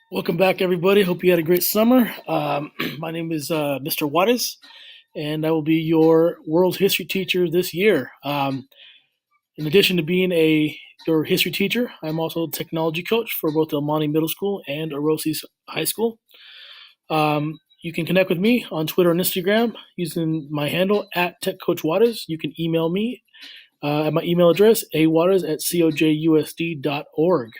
Welcome back, everybody. Hope you had a great summer. My name is Mr. Juarez, and I will be your world history teacher this year. In addition to being your history teacher, I'm also a technology coach for both El Monte Middle School and Orosis High School. You can connect with me on Twitter and Instagram using my handle at TechCoachWaters. You can email me at my email address, awaters@cojusd.org.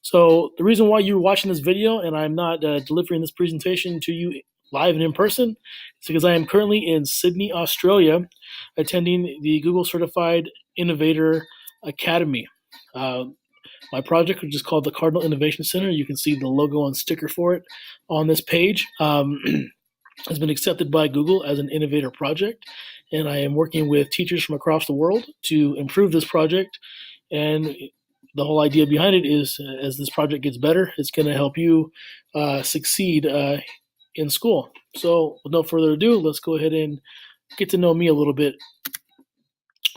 So the reason why you're watching this video and I'm not delivering this presentation to you live and in person is because I am currently in Sydney, Australia, attending the Google Certified Innovator Academy. My project, which is called the Cardinal Innovation Center, you can see the logo and sticker for it on this page, has been accepted by Google as an innovator project. And I am working with teachers from across the world to improve this project. And the whole idea behind it is as this project gets better, it's going to help you succeed in school. So with no further ado, let's go ahead and get to know me a little bit.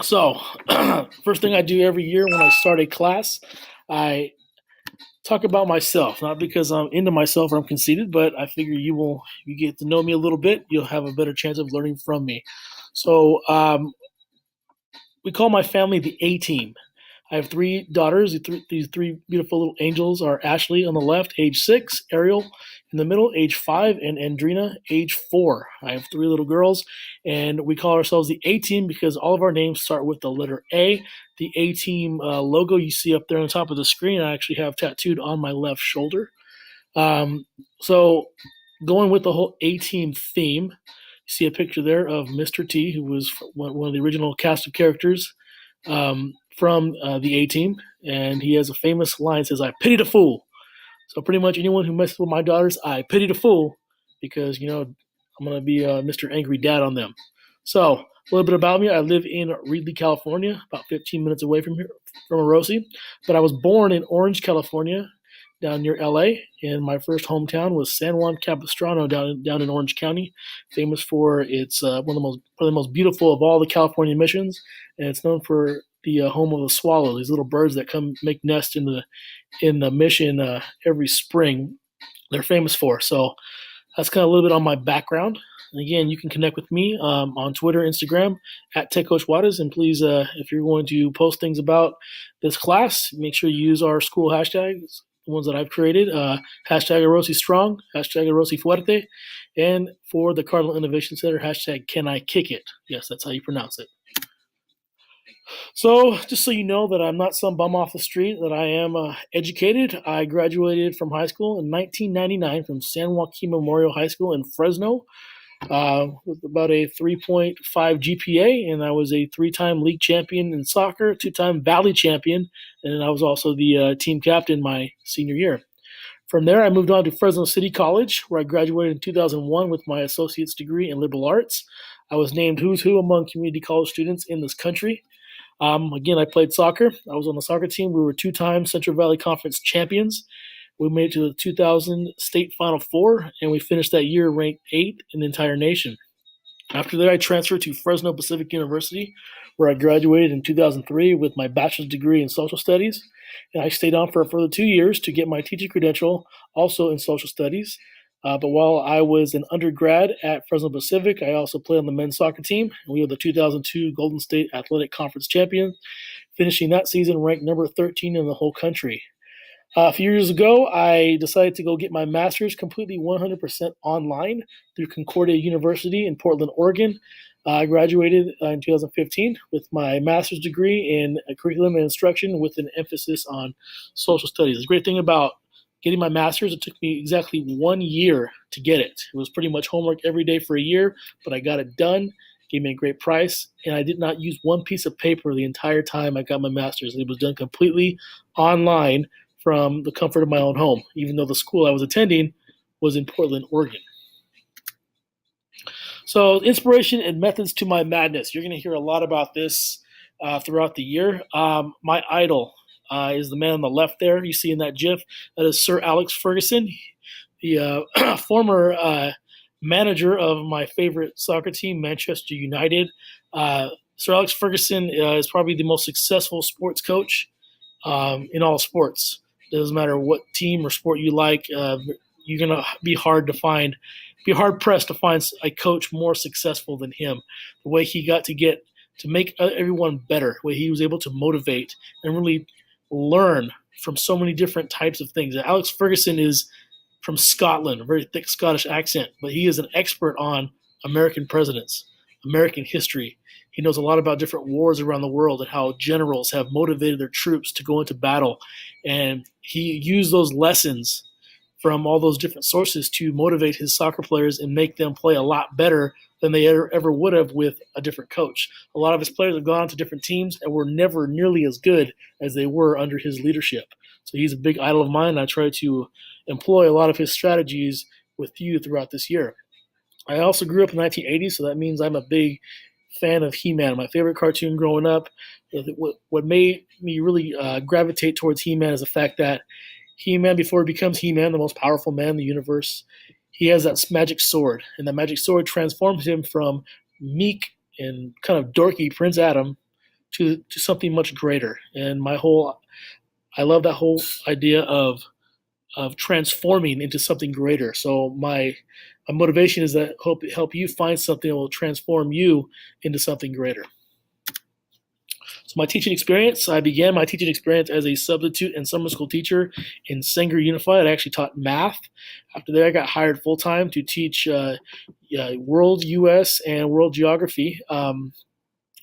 So first thing I do every year when I start a class, I talk about myself, not because I'm into myself or I'm conceited, but I figure you get to know me a little bit, you'll have a better chance of learning from me. So we call my family the A team. I have three daughters. These three beautiful little angels are Ashley on the left, age 6, Ariel in the middle, age 5, and Andrina, age 4. I have three little girls, and we call ourselves the A Team because all of our names start with the letter A. The A Team logo you see up there on top of the screen, I actually have tattooed on my left shoulder. So going with the whole A Team theme, you see a picture there of Mr. T, who was one of the original cast of characters from the A Team, and he has a famous line that says, "I pity the fool." So pretty much anyone who messes with my daughters, I pity the fool, because I'm going to be Mr. Angry Dad on them. So a little bit about me: I live in Reedley, California, about 15 minutes away from here, from Orosi. But I was born in Orange, California, down near LA, and my first hometown was San Juan Capistrano down in Orange County, famous for its one of the most beautiful of all the California missions, and it's known for the home of the swallow, these little birds that come make nests in the mission every spring. They're famous for. So that's kind of a little bit on my background. And again, you can connect with me on Twitter, Instagram at TechCoachWaters. And please, if you're going to post things about this class, make sure you use our school hashtags, the ones that I've created. Hashtag Orosi Strong, hashtag Orosi Fuerte, and for the Cardinal Innovation Center, hashtag Can I Kick It? Yes, that's how you pronounce it. So, just so you know that I'm not some bum off the street, that I am educated. I graduated from high school in 1999 from San Joaquin Memorial High School in Fresno with about a 3.5 GPA, and I was a 3-time league champion in soccer, 2-time Valley champion, and I was also the team captain my senior year. From there, I moved on to Fresno City College, where I graduated in 2001 with my associate's degree in liberal arts. I was named Who's Who among community college students in this country. Again, I played soccer. I was on the soccer team. We were 2-time Central Valley Conference champions. We made it to the 2000 state Final Four, and we finished that year ranked 8th in the entire nation. After that, I transferred to Fresno Pacific University, where I graduated in 2003 with my bachelor's degree in social studies. And I stayed on for a further 2 years to get my teaching credential, also in social studies. But while I was an undergrad at Fresno Pacific, I also played on the men's soccer team. We were the 2002 Golden State Athletic Conference champion, finishing that season ranked number 13 in the whole country. A few years ago, I decided to go get my master's completely 100% online through Concordia University in Portland, Oregon. I graduated in 2015 with my master's degree in curriculum and instruction with an emphasis on social studies. The great thing about getting my master's, it took me exactly 1 year to get it. It was pretty much homework every day for a year, but I got it done, gave me a great price, and I did not use one piece of paper the entire time I got my master's. It was done completely online from the comfort of my own home, even though the school I was attending was in Portland, Oregon. So, inspiration and methods to my madness. You're going to hear a lot about this throughout the year. My idol is the man on the left there. You see in that GIF, that is Sir Alex Ferguson, the former manager of my favorite soccer team, Manchester United. Sir Alex Ferguson is probably the most successful sports coach in all sports. Doesn't matter what team or sport you like. You're gonna be hard pressed to find a coach more successful than him. The way he got to make everyone better, the way he was able to motivate and really learn from so many different types of things. Alex Ferguson is from Scotland, a very thick Scottish accent, but he is an expert on American presidents, American history. He knows a lot about different wars around the world and how generals have motivated their troops to go into battle. And he used those lessons from all those different sources to motivate his soccer players and make them play a lot better than they ever would have with a different coach. A lot of his players have gone to different teams and were never nearly as good as they were under his leadership. So he's a big idol of mine, and I try to employ a lot of his strategies with you throughout this year. I also grew up in the 1980s, so that means I'm a big fan of He-Man. My favorite cartoon growing up. What made me really gravitate towards He-Man is the fact that He-Man, before he becomes He-Man, the most powerful man in the universe, he has that magic sword, and that magic sword transforms him from meek and kind of dorky Prince Adam to something much greater. And I love that whole idea of transforming into something greater. So my motivation is that help you find something that will transform you into something greater. So my teaching experience, I began my teaching experience as a substitute and summer school teacher in Sanger Unified. I actually taught math. After that, I got hired full-time to teach world US and world geography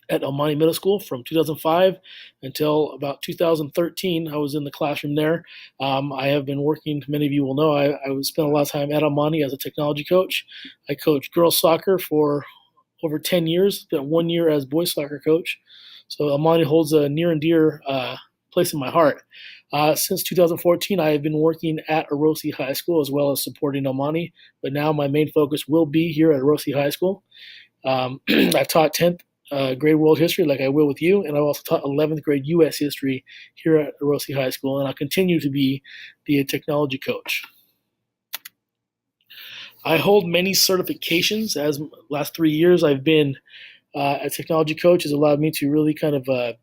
at Almani Middle School from 2005 until about 2013. I was in the classroom there. I have been working, many of you will know, I spent a lot of time at Almani as a technology coach. I coached girls soccer for over 10 years, spent 1 year as boys soccer coach. So Almani holds a near and dear place in my heart. Since 2014, I have been working at Orosi High School as well as supporting Almani, but now my main focus will be here at Orosi High School. I've taught 10th grade world history like I will with you, and I've also taught 11th grade U.S. history here at Orosi High School, and I'll continue to be the technology coach. I hold many certifications. As last 3 years I've been a technology coach has allowed me to really kind of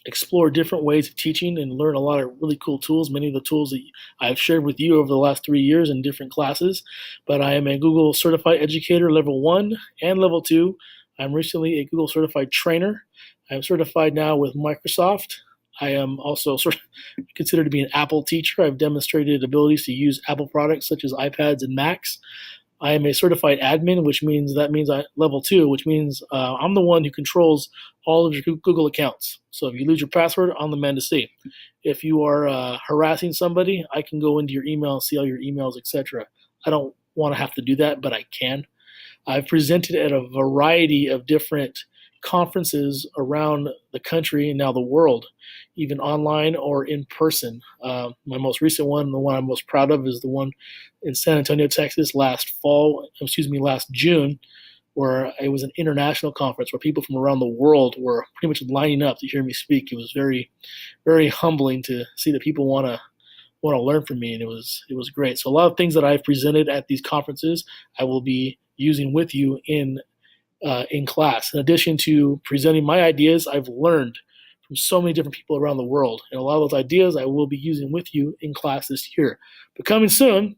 explore different ways of teaching and learn a lot of really cool tools, many of the tools that I've shared with you over the last 3 years in different classes. But I am a Google Certified Educator Level 1 and Level 2. I'm recently a Google Certified Trainer. I'm certified now with Microsoft. I am also considered to be an Apple teacher. I've demonstrated abilities to use Apple products such as iPads and Macs. I am a certified admin, which means level 2, which means I'm the one who controls all of your Google accounts. So if you lose your password, I'm the man to see. If you are harassing somebody, I can go into your email and see all your emails, etc. I don't want to have to do that, but I can. I've presented at a variety of different conferences around the country and now the world, even online or in person. My most recent one, the one I'm most proud of, is the one in San Antonio, Texas last June, where it was an international conference where people from around the world were pretty much lining up to hear me speak. It was very, very humbling to see that people want to learn from me, and it was great. So a lot of things that I've presented at these conferences, I will be using with you in class. In addition to presenting my ideas, I've learned from so many different people around the world, and a lot of those ideas I will be using with you in class this year. But coming soon,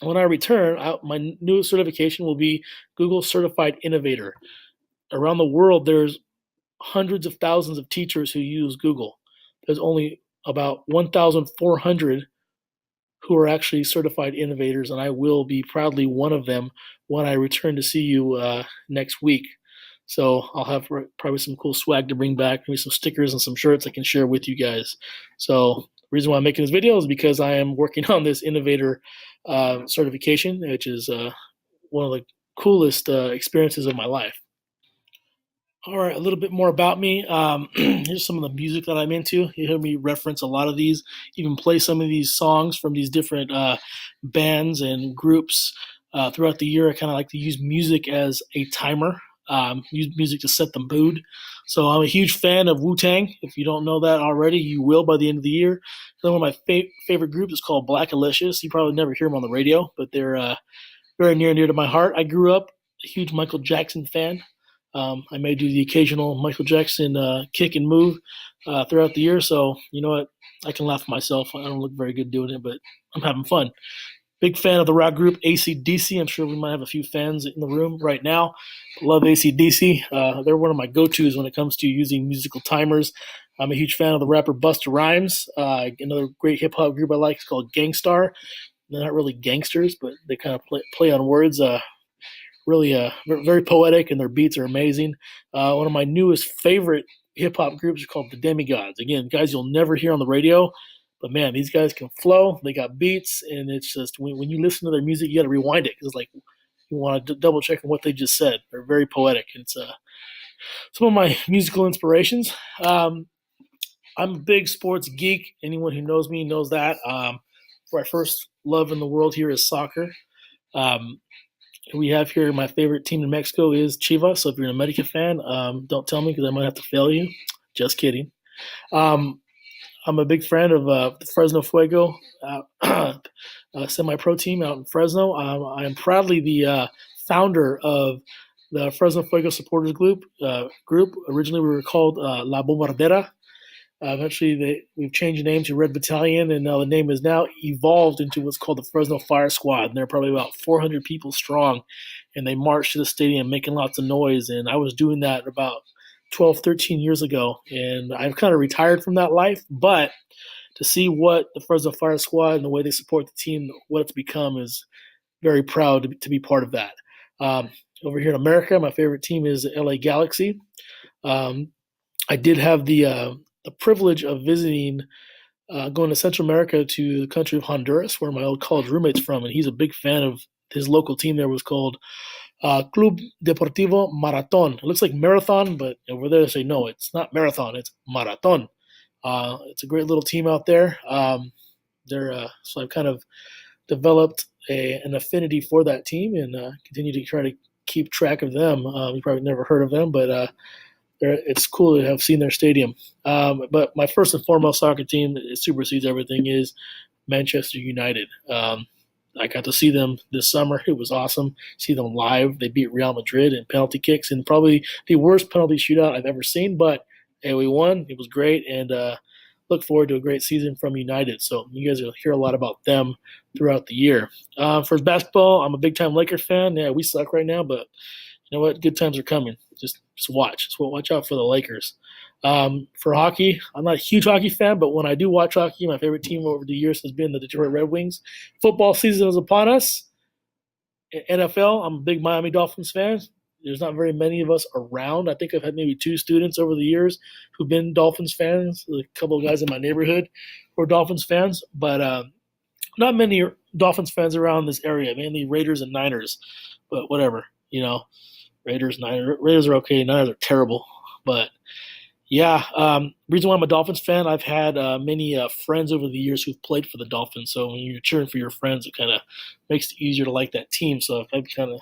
when I return, my new certification will be Google Certified Innovator. Around the world, there's hundreds of thousands of teachers who use Google. There's only about 1,400 who are actually certified innovators, and I will be proudly one of them when I return to see you next week. So I'll have probably some cool swag to bring back, maybe some stickers and some shirts I can share with you guys. So the reason why I'm making this video is because I am working on this innovator certification, which is one of the coolest experiences of my life. All right, a little bit more about me. Here's some of the music that I'm into. You hear me reference a lot of these, even play some of these songs from these different bands and groups throughout the year. I kind of like to use music as a timer, use music to set the mood. So I'm a huge fan of Wu-Tang. If you don't know that already, you will by the end of the year. One of my favorite groups is called Black Alicious. You probably never hear them on the radio, but they're very near and dear to my heart. I grew up a huge Michael Jackson fan. I may do the occasional Michael Jackson kick and move throughout the year. So, you know what? I can laugh at myself. I don't look very good doing it, but I'm having fun. Big fan of the rock group AC/DC. I'm sure we might have a few fans in the room right now. Love AC/DC. They're one of my go-tos when it comes to using musical timers. I'm a huge fan of the rapper Busta Rhymes. Another great hip hop group I like is called Gangstar. They're not really gangsters, but they kind of play on words. Really very poetic, and their beats are amazing. One of my newest favorite hip hop groups is called the Demigods. Again, guys you'll never hear on the radio, but man, these guys can flow. They got beats, and it's just when you listen to their music, you got to rewind it because it's like you want to double check on what they just said. They're very poetic. It's some of my musical inspirations. I'm a big sports geek. Anyone who knows me knows that. My first love in the world here is soccer. Um, we have here my favorite team in Mexico is Chivas. So if you're an America fan, don't tell me because I might have to fail you. Just kidding. Um, I'm a big fan of the Fresno Fuego semi-pro team out in Fresno. I am proudly the founder of the Fresno Fuego supporters group. Originally, we were called La Bombardera. Eventually, we've changed the name to Red Battalion, and now the name has now evolved into what's called the Fresno Fire Squad. And they're probably about 400 people strong, and they march to the stadium making lots of noise. And I was doing that about 12, 13 years ago, and I've kind of retired from that life. But to see what the Fresno Fire Squad and the way they support the team, what it's become, is very proud to be part of that. Over here in America, my favorite team is LA Galaxy. Um, I did have the privilege of visiting, going to Central America to the country of Honduras, where my old college roommate's from, and he's a big fan of his local team. There was called Club Deportivo Marathon. It looks like marathon, but over there they say no, it's not marathon, it's marathon. It's a great little team out there. So I've kind of developed an affinity for that team and continue to try to keep track of them. You probably never heard of them, but it's cool to have seen their stadium. But my first and foremost soccer team that supersedes everything is Manchester United. I got to see them this summer. It was awesome. See them live. They beat Real Madrid in penalty kicks in probably the worst penalty shootout I've ever seen. But hey, we won. It was great, and look forward to a great season from United. So you guys will hear a lot about them throughout the year. For basketball, I'm a big-time Lakers fan. Yeah, we suck right now, but you know what? Good times are coming. Just watch. Just watch out for the Lakers. For hockey, I'm not a huge hockey fan, but when I do watch hockey, my favorite team over the years has been the Detroit Red Wings. Football season is upon us. NFL, I'm a big Miami Dolphins fan. There's not very many of us around. I think I've had maybe 2 students over the years who've been Dolphins fans. A couple of guys in my neighborhood who are Dolphins fans, but not many Dolphins fans around this area, mainly Raiders and Niners. But whatever, Raiders are okay. Niners are terrible. But yeah, reason why I'm a Dolphins fan, I've had many friends over the years who've played for the Dolphins. So when you're cheering for your friends, it kind of makes it easier to like that team. So I'm kind of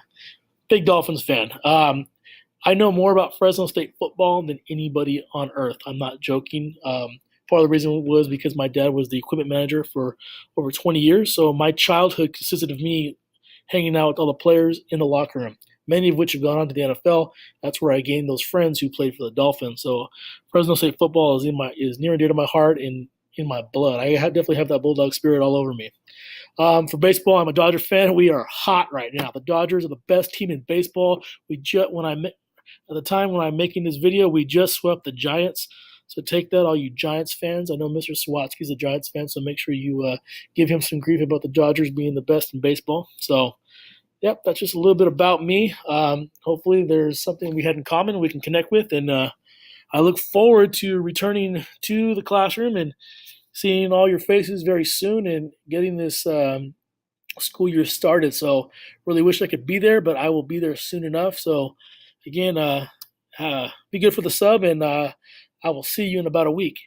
big Dolphins fan. I know more about Fresno State football than anybody on earth. I'm not joking. Part of the reason was because my dad was the equipment manager for over 20 years. So my childhood consisted of me hanging out with all the players in the locker room, many of which have gone on to the NFL. That's where I gained those friends who played for the Dolphins. So Fresno State football is near and dear to my heart and in my blood. I definitely have that Bulldog spirit all over me. For baseball, I'm a Dodger fan. We are hot right now. The Dodgers are the best team in baseball. At the time when I'm making this video, we just swept the Giants. So take that, all you Giants fans. I know Mr. Sawatsky's a Giants fan, so make sure you give him some grief about the Dodgers being the best in baseball. So, yep, that's just a little bit about me. Hopefully there's something we had in common we can connect with, and I look forward to returning to the classroom and seeing all your faces very soon and getting this school year started. So really wish I could be there, but I will be there soon enough. So again, be good for the sub, and I will see you in about a week.